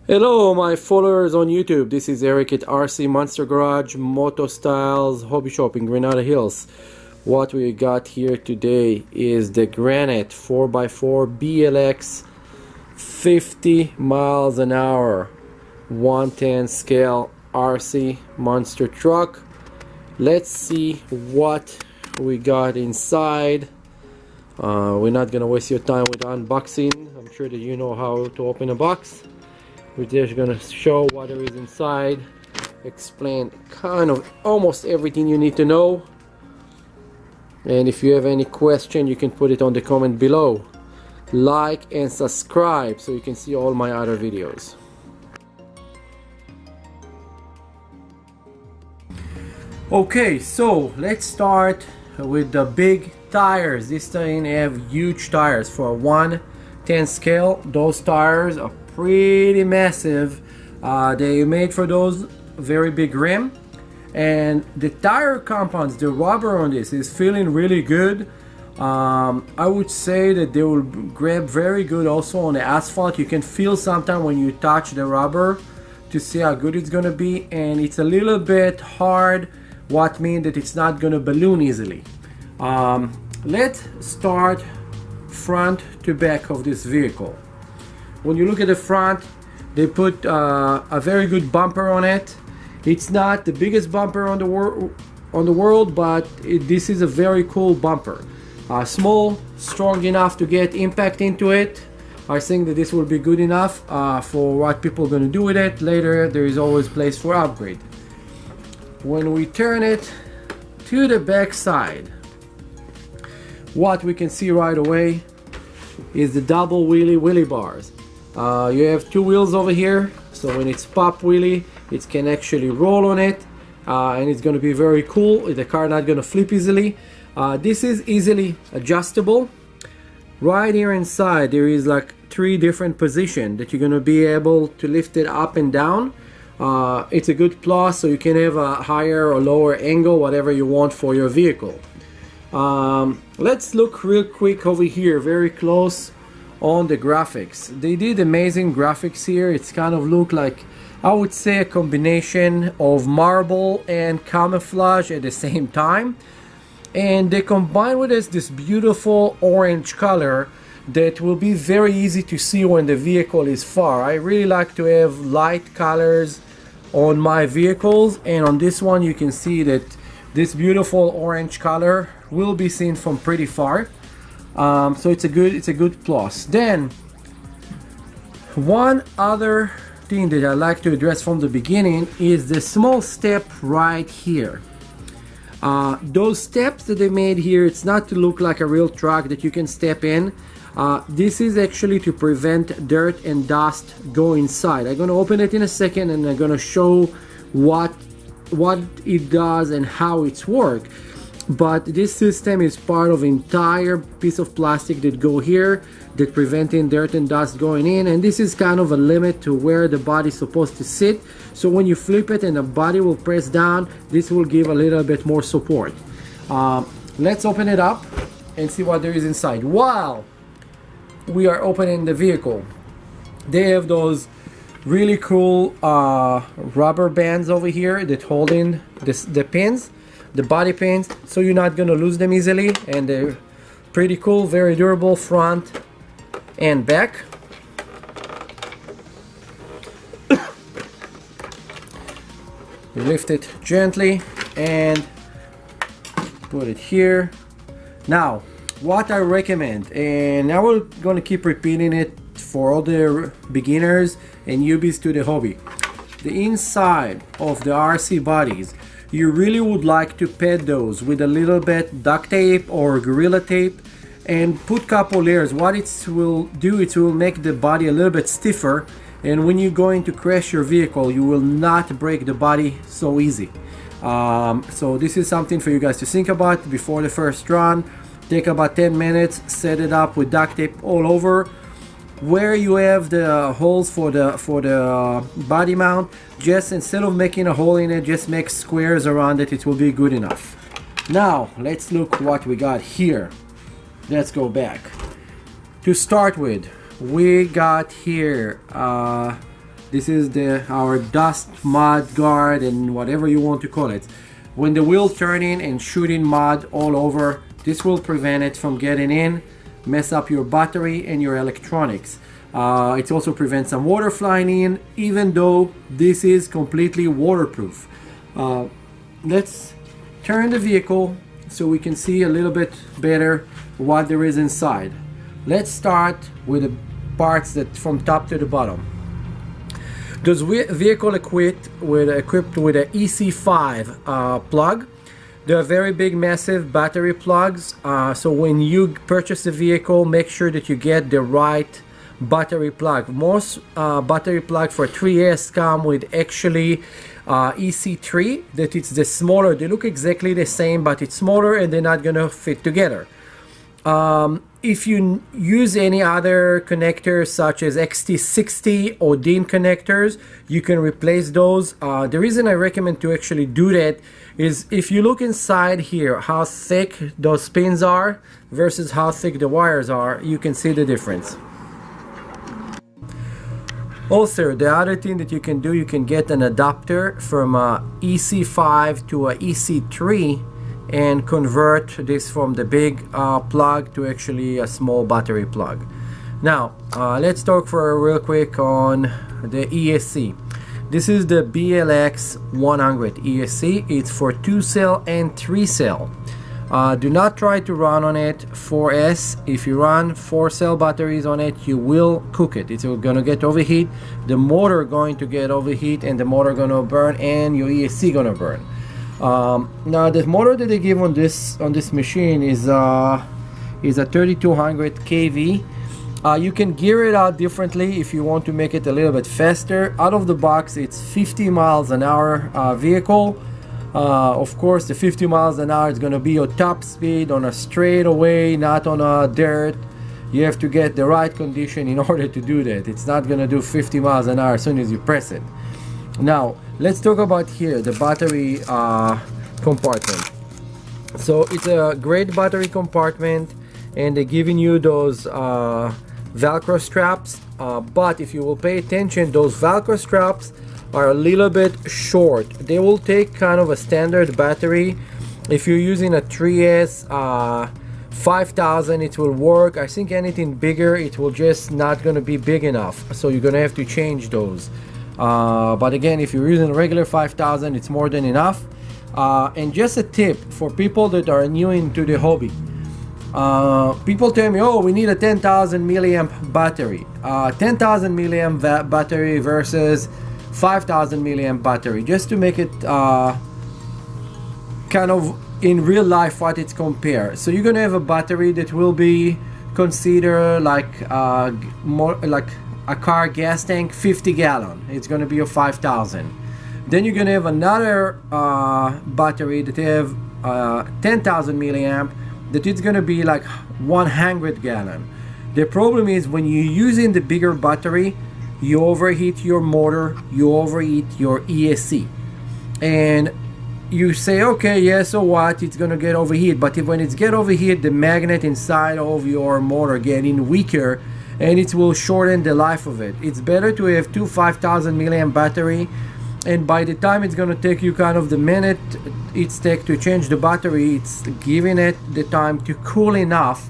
Hello my followers on YouTube, this is Eric at RC Monster Garage MotoStyles Hobby Shop in Granada Hills. What we got here today is the Granite 4x4 BLX 50 miles an hour 110 scale RC monster truck. Let's see what we got inside. We're not gonna waste your time with unboxing. I'm sure that you know how to open a box. We're just gonna show what there is inside, explain kind of almost everything you need to know, and if you have any question you can put it on the comment below. Like and subscribe so you can see all my other videos. Okay, so let's start with the big tires. This thing have huge tires for a 110 scale. Those tires are pretty massive. They made for those very big rim, and the tire compounds, the rubber on this is feeling really good. I would say that they will grab very good also on the asphalt. You can feel sometimes when you touch the rubber to see how good it's gonna be, and it's a little bit hard, what means that it's not gonna balloon easily. Let's start front to back of this vehicle. When you look at the front, they put a very good bumper on it. It's not the biggest bumper on the world, but this is a very cool bumper. Small, strong enough to get impact into it. I think that this will be good enough for what people are going to do with it. Later, there is always place for upgrade. When we turn it to the back side, what we can see right away is the double wheelie bars. You have two wheels over here, so when it's pop wheelie, it can actually roll on it, and it's going to be very cool. The car not going to flip easily. This is easily adjustable. Right here inside there is like 3 different positions that you're going to be able to lift it up and down. It's a good plus, so you can have a higher or lower angle, whatever you want for your vehicle. Let's look real quick over here, very close on the graphics. They did amazing graphics here. It's kind of look like, I would say, a combination of marble and camouflage at the same time, and they combine with this beautiful orange color that will be very easy to see when the vehicle is far. I really like to have light colors on my vehicles, and on this one you can see that this beautiful orange color will be seen from pretty far. So it's a good plus. Then one other thing that I like to address from the beginning is the small step right here. Those steps that they made here, it's not to look like a real truck that you can step in. This is actually to prevent dirt and dust go inside. I'm going to open it in a second, and I'm going to show what it does and how it's work. But this system is part of entire piece of plastic that go here, that preventing dirt and dust going in, and this is kind of a limit to where the body is supposed to sit. So when you flip it and the body will press down, this will give a little bit more support. Let's open it up and see what there is inside. While we are opening the vehicle, they have those really cool rubber bands over here that hold in the pins, the body pins, so you're not gonna lose them easily, and they're pretty cool, very durable front and back. You lift it gently and put it here. Now, what I recommend, and I will gonna keep repeating it for all the beginners and newbies to the hobby, the inside of the RC bodies, you really would like to pad those with a little bit duct tape or Gorilla Tape, and put couple layers. What it will do, it will make the body a little bit stiffer, and when you're going to crash your vehicle, you will not break the body so easy. So this is something for you guys to think about before the first run. Take about 10 minutes, set it up with duct tape all over. Where you have the holes for the body mount, just instead of making a hole in it, just make squares around it. It will be good enough. Now let's look what we got here. Let's go back. To start with, we got here This is our dust mud guard and whatever you want to call it. When the wheel turning and shooting mud all over, this will prevent it from getting in, mess up your battery and your electronics. It also prevents some water flying in, even though this is completely waterproof. Let's turn the vehicle so we can see a little bit better what there is inside. Let's start with the parts that from top to the bottom. This vehicle equipped with a EC5 plug. They're very big, massive battery plugs. So when you purchase a vehicle, make sure that you get the right battery plug. Most battery plug for 3S come with actually EC3, that it's the smaller. They look exactly the same, but it's smaller and they're not gonna fit together. If you use any other connectors such as XT60 or DIN connectors, you can replace those. The reason I recommend to actually do that is if you look inside here how thick those pins are versus how thick the wires are, you can see the difference. Also, the other thing that you can do, you can get an adapter from a EC5 to a EC3 and convert this from the big plug to actually a small battery plug. Now let's talk for real quick on the ESC. This is the BLX 100 ESC. It's for 2-cell and 3-cell. Do not try to run on it 4S. If you run 4-cell batteries on it, you will cook it. It's gonna get overheat. The motor going to get overheat and the motor gonna burn and your ESC gonna burn. Now the motor that they give on this machine is a 3200 kV. You can gear it out differently if you want to make it a little bit faster. Out of the box, it's 50 miles an hour vehicle. Of course, the 50 miles an hour is going to be your top speed on a straightaway, not on a dirt. You have to get the right condition in order to do that. It's not going to do 50 miles an hour as soon as you press it. Now let's talk about here the battery compartment. So it's a great battery compartment and they're giving you those Velcro straps, but if you will pay attention, those Velcro straps are a little bit short. They will take kind of a standard battery. If you're using a 3S 5000, it will work. I think anything bigger, it will just not gonna be big enough, so you're gonna have to change those. But again, if you're using a regular 5000, it's more than enough. And just a tip for people that are new into the hobby. People tell me, oh, we need a 10,000 milliamp battery. 10,000 milliamp battery versus 5,000 milliamp battery, just to make it kind of in real life what it's compared. So you're gonna have a battery that will be considered like more like a car gas tank, 50 gallon. It's going to be a 5,000. Then you're going to have another battery that have 10,000 milliamp that it's going to be like 100 gallon. The problem is when you're using the bigger battery, you overheat your motor, you overheat your ESC, and you say, okay, yeah, so what, it's gonna get overheat. But when it's get overheat, the magnet inside of your motor getting weaker and it will shorten the life of it. It's better to have two 5,000 milliamp battery, and by the time it's gonna take you kind of the minute it's take to change the battery, it's giving it the time to cool enough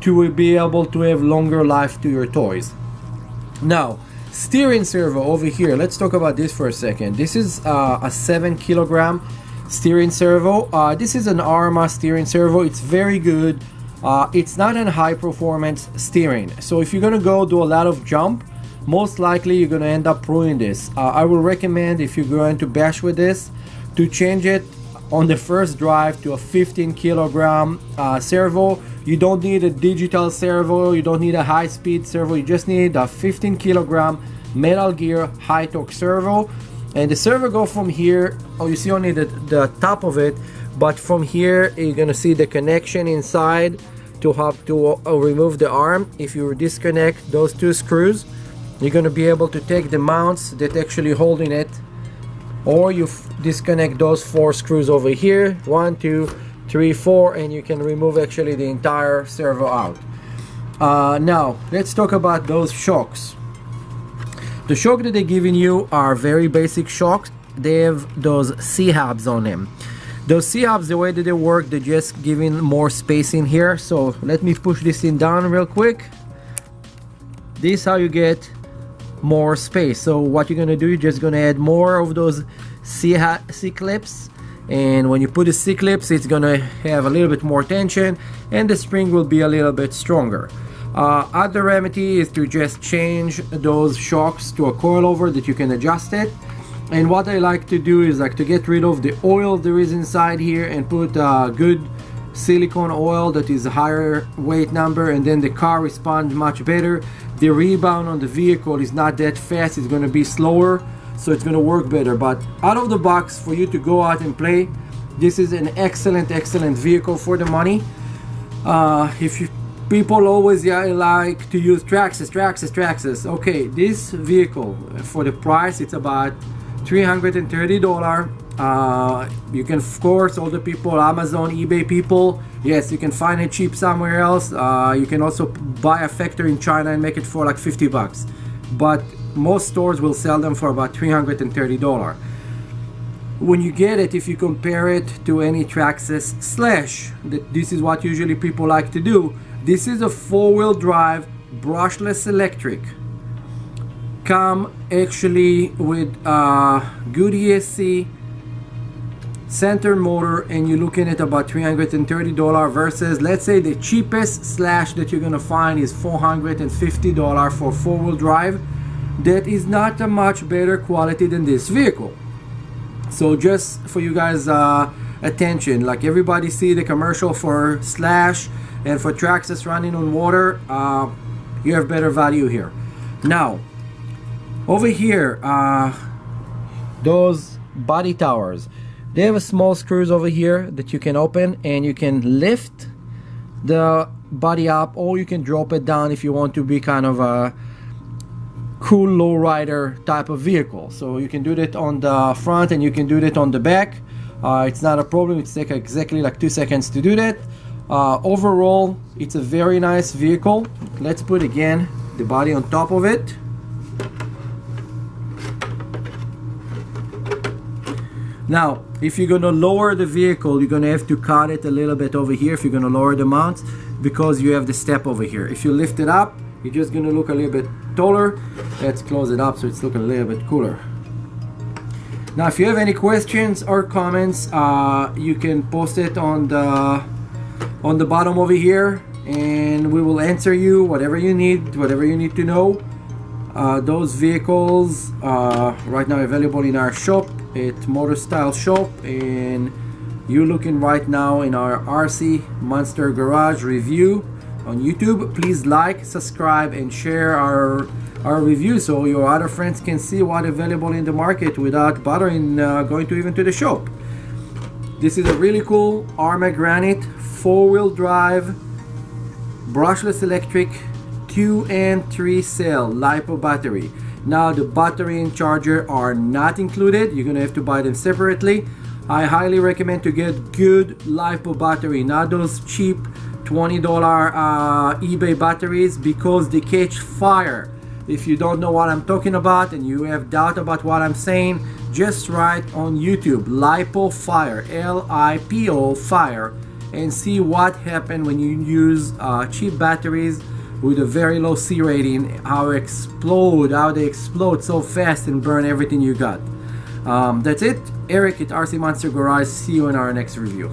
to be able to have longer life to your toys. Now, steering servo over here, let's talk about this for a second. This is a 7 kilogram steering servo. This is an ARRMA steering servo. It's very good. It's not a high performance steering, so if you're gonna go do a lot of jump, most likely you're gonna end up ruining this. I will recommend, if you're going to bash with this, to change it on the first drive to a 15 kilogram servo. You don't need a digital servo, you don't need a high-speed servo, you just need a 15 kilogram metal gear high torque servo. And the servo go from here, oh, you see only the top of it, but from here you're gonna see the connection inside to have to remove the arm. If you disconnect those two screws, you're gonna be able to take the mounts that actually holding it, or you disconnect those 4 screws over here, 1, 2, 3, 4, and you can remove actually the entire servo out. Now let's talk about those shocks. The shock that they're giving you are very basic shocks. They have those C-hubs on them. Those C-hubs, the way that they work, they're just giving more space in here. So let me push this thing down real quick. This is how you get more space. So what you're gonna do, you're just gonna add more of those C-clips, and when you put the C-clips, it's gonna have a little bit more tension and the spring will be a little bit stronger. Other remedy is to just change those shocks to a coilover that you can adjust it. And what I like to do is like to get rid of the oil there is inside here and put good silicone oil that is a higher weight number, and then the car responds much better. The rebound on the vehicle is not that fast, it's going to be slower, so it's going to work better. But out of the box, for you to go out and play, this is an excellent vehicle for the money. People always like to use Traxxas. Okay, this vehicle for the price, it's about $330. You can, of course, all the people, Amazon, eBay people, yes, you can find it cheap somewhere else. You can also buy a factory in China and make it for like 50 bucks. But most stores will sell them for about $330. When you get it, if you compare it to any Traxxas Slash, this is what usually people like to do. This is a 4-wheel drive brushless electric. Come actually with good ESC, center motor, and you're looking at about $330 versus, let's say, the cheapest Slash that you're gonna find is $450 for 4-wheel drive. That is not a much better quality than this vehicle. So just for you guys attention, like everybody see the commercial for Slash and for Traxxas running on water, you have better value here. Now over here, those body towers, they have a small screws over here that you can open, and you can lift the body up, or you can drop it down if you want to be kind of a cool lowrider type of vehicle. So you can do that on the front and you can do that on the back. It's not a problem. It takes exactly like 2 seconds to do that. Overall, it's a very nice vehicle. Let's put again the body on top of it. Now, if you're gonna lower the vehicle, you're gonna have to cut it a little bit over here if you're gonna lower the mounts, because you have the step over here. If you lift it up, you're just gonna look a little bit taller. Let's close it up so it's looking a little bit cooler. Now, if you have any questions or comments, you can post it on the bottom over here, and we will answer you whatever you need to know. Those vehicles right now available in our shop at MotoStyles shop, and you're looking right now in our RC Monster Garage review on YouTube. Please like, subscribe, and share our review so your other friends can see what's available in the market without bothering going to even to the shop. This is a really cool ARRMA Granite 4-wheel drive brushless electric 2 and 3 cell LiPo battery. Now the battery and charger are not included. You're gonna have to buy them separately. I highly recommend to get good LiPo battery, not those cheap $20 eBay batteries, because they catch fire. If you don't know what I'm talking about and you have doubt about what I'm saying, just write on YouTube LiPo fire, L-I-P-O fire, and see what happened when you use cheap batteries with a very low C rating, how they explode so fast and burn everything you got. That's it. Eric at RC Monster Garage. See you in our next review.